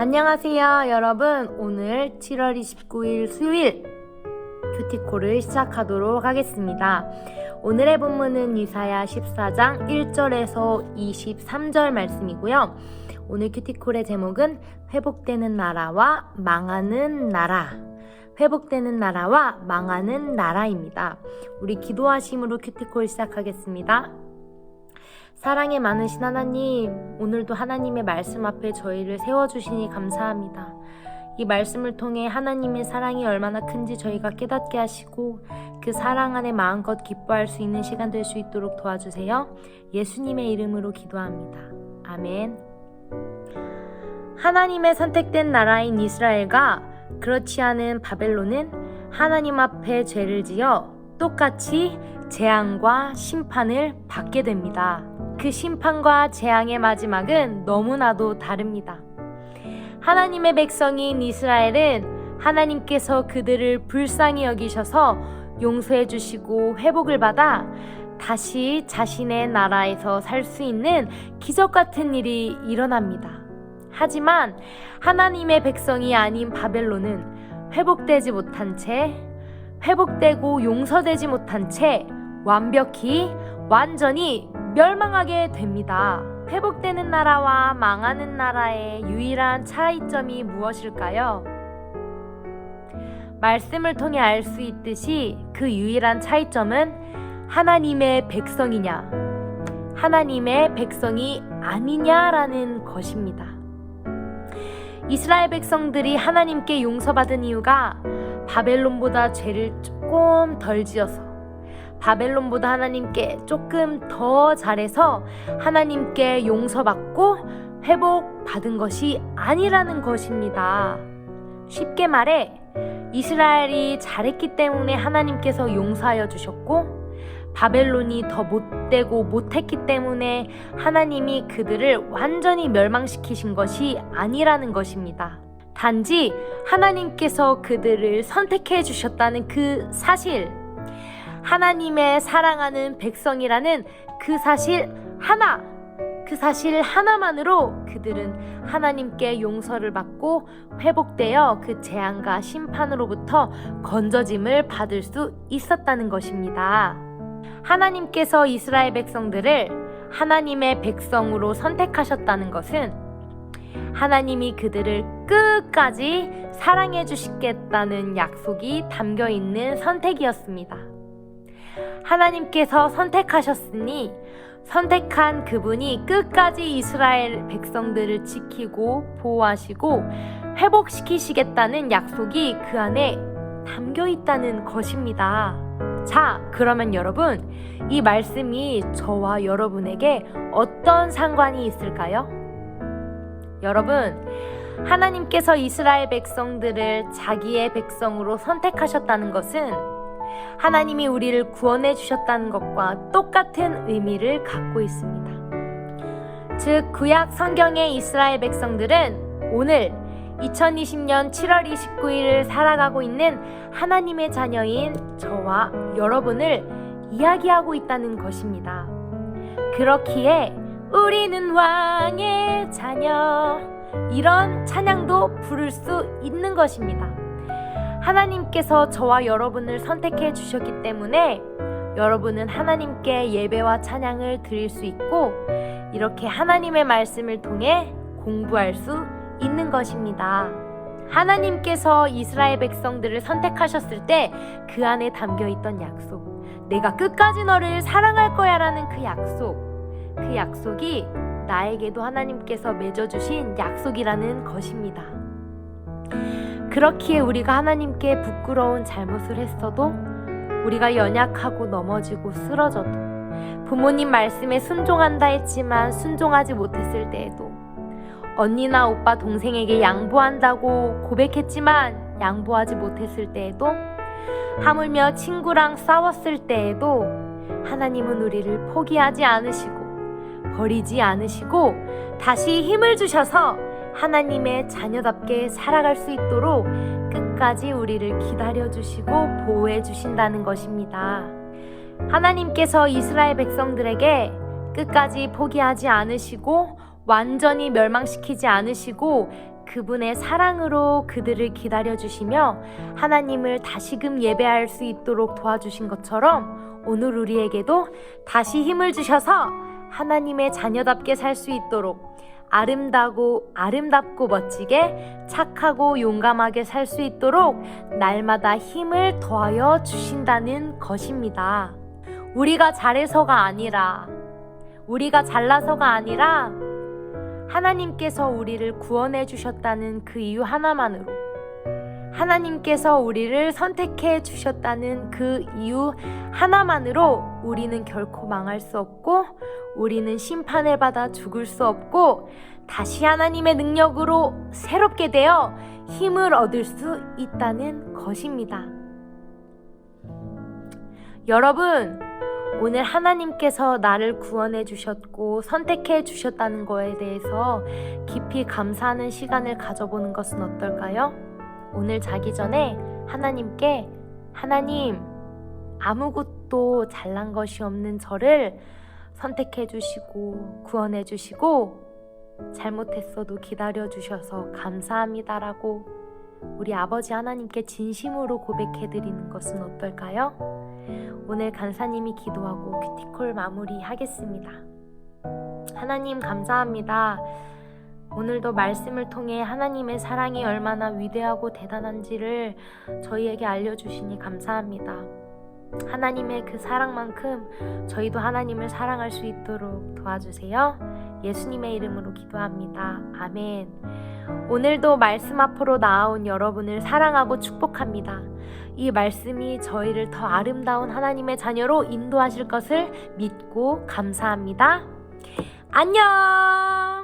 안녕하세요 여러분. 오늘 7월 29일 수요일 큐티콜을 시작하도록 하겠습니다. 오늘의 본문은 이사야 14장 1절에서 23절 말씀이고요. 오늘 큐티콜의 제목은 회복되는 나라와 망하는 나라, 회복되는 나라와 망하는 나라입니다. 우리 기도하심으로 큐티콜 시작하겠습니다. 사랑에 많으신 하나님, 오늘도 하나님의 말씀 앞에 저희를 세워주시니 감사합니다. 이 말씀을 통해 하나님의 사랑이 얼마나 큰지 저희가 깨닫게 하시고 그 사랑 안에 마음껏 기뻐할 수 있는 시간 될 수 있도록 도와주세요. 예수님의 이름으로 기도합니다. 아멘. 하나님의 선택된 나라인 이스라엘과 그렇지 않은 바벨론은 하나님 앞에 죄를 지어 똑같이 재앙과 심판을 받게 됩니다. 그 심판과 재앙의 마지막은 너무나도 다릅니다. 하나님의 백성인 이스라엘은 하나님께서 그들을 불쌍히 여기셔서 용서해 주시고 회복을 받아 다시 자신의 나라에서 살 수 있는 기적 같은 일이 일어납니다. 하지만 하나님의 백성이 아닌 바벨론은 회복되지 못한 채, 회복되고 용서되지 못한 채 완전히 멸망하게 됩니다. 회복되는 나라와 망하는 나라의 유일한 차이점이 무엇일까요? 말씀을 통해 알 수 있듯이 그 유일한 차이점은 하나님의 백성이냐, 하나님의 백성이 아니냐라는 것입니다. 이스라엘 백성들이 하나님께 용서받은 이유가 바벨론보다 죄를 조금 덜 지어서, 바벨론보다 하나님께 조금 더 잘해서 하나님께 용서받고 회복받은 것이 아니라는 것입니다. 쉽게 말해 이스라엘이 잘했기 때문에 하나님께서 용서하여 주셨고, 바벨론이 더 못되고 못했기 때문에 하나님이 그들을 완전히 멸망시키신 것이 아니라는 것입니다. 단지 하나님께서 그들을 선택해 주셨다는 그 사실, 하나님의 사랑하는 백성이라는 그 사실 하나만으로 그들은 하나님께 용서를 받고 회복되어 그 재앙과 심판으로부터 건져짐을 받을 수 있었다는 것입니다. 하나님께서 이스라엘 백성들을 하나님의 백성으로 선택하셨다는 것은 하나님이 그들을 끝까지 사랑해 주시겠다는 약속이 담겨 있는 선택이었습니다. 하나님께서 선택하셨으니 선택한 그분이 끝까지 이스라엘 백성들을 지키고 보호하시고 회복시키시겠다는 약속이 그 안에 담겨 있다는 것입니다. 자, 그러면 여러분, 이 말씀이 저와 여러분에게 어떤 상관이 있을까요? 여러분, 하나님께서 이스라엘 백성들을 자기의 백성으로 선택하셨다는 것은 하나님이 우리를 구원해 주셨다는 것과 똑같은 의미를 갖고 있습니다. 즉, 구약 성경의 이스라엘 백성들은 오늘 2020년 7월 29일을 살아가고 있는 하나님의 자녀인 저와 여러분을 이야기하고 있다는 것입니다. 그렇기에 우리는 왕의 자녀, 이런 찬양도 부를 수 있는 것입니다. 하나님께서 저와 여러분을 선택해 주셨기 때문에 여러분은 하나님께 예배와 찬양을 드릴 수 있고, 이렇게 하나님의 말씀을 통해 공부할 수 있는 것입니다. 하나님께서 이스라엘 백성들을 선택하셨을 때 그 안에 담겨 있던 약속, 내가 끝까지 너를 사랑할 거야 라는 그 약속이 나에게도 하나님께서 맺어주신 약속이라는 것입니다. 그렇기에 우리가 하나님께 부끄러운 잘못을 했어도, 우리가 연약하고 넘어지고 쓰러져도, 부모님 말씀에 순종한다 했지만 순종하지 못했을 때에도, 언니나 오빠 동생에게 양보한다고 고백했지만 양보하지 못했을 때에도, 하물며 친구랑 싸웠을 때에도 하나님은 우리를 포기하지 않으시고 버리지 않으시고 다시 힘을 주셔서 하나님의 자녀답게 살아갈 수 있도록 끝까지 우리를 기다려주시고 보호해주신다는 것입니다. 하나님께서 이스라엘 백성들에게 끝까지 포기하지 않으시고 완전히 멸망시키지 않으시고 그분의 사랑으로 그들을 기다려주시며 하나님을 다시금 예배할 수 있도록 도와주신 것처럼 오늘 우리에게도 다시 힘을 주셔서 하나님의 자녀답게 살 수 있도록 아름답고 멋지게 착하고 용감하게 살 수 있도록 날마다 힘을 더하여 주신다는 것입니다. 우리가 잘해서가 아니라, 우리가 잘나서가 아니라 하나님께서 우리를 구원해 주셨다는 그 이유 하나만으로, 하나님께서 우리를 선택해 주셨다는 그 이유 하나만으로 우리는 결코 망할 수 없고, 우리는 심판을 받아 죽을 수 없고, 다시 하나님의 능력으로 새롭게 되어 힘을 얻을 수 있다는 것입니다. 여러분, 오늘 하나님께서 나를 구원해 주셨고 선택해 주셨다는 거에 대해서 깊이 감사하는 시간을 가져보는 것은 어떨까요? 오늘 자기 전에 하나님께, 하나님, 아무것도 잘난 것이 없는 저를 선택해 주시고 구원해 주시고 잘못했어도 기다려 주셔서 감사합니다라고 우리 아버지 하나님께 진심으로 고백해 드리는 것은 어떨까요? 오늘 간사님이 기도하고 큐티콜 마무리하겠습니다. 하나님 감사합니다. 오늘도 말씀을 통해 하나님의 사랑이 얼마나 위대하고 대단한지를 저희에게 알려주시니 감사합니다. 하나님의 그 사랑만큼 저희도 하나님을 사랑할 수 있도록 도와주세요. 예수님의 이름으로 기도합니다. 아멘. 오늘도 말씀 앞으로 나아온 여러분을 사랑하고 축복합니다. 이 말씀이 저희를 더 아름다운 하나님의 자녀로 인도하실 것을 믿고 감사합니다. 안녕!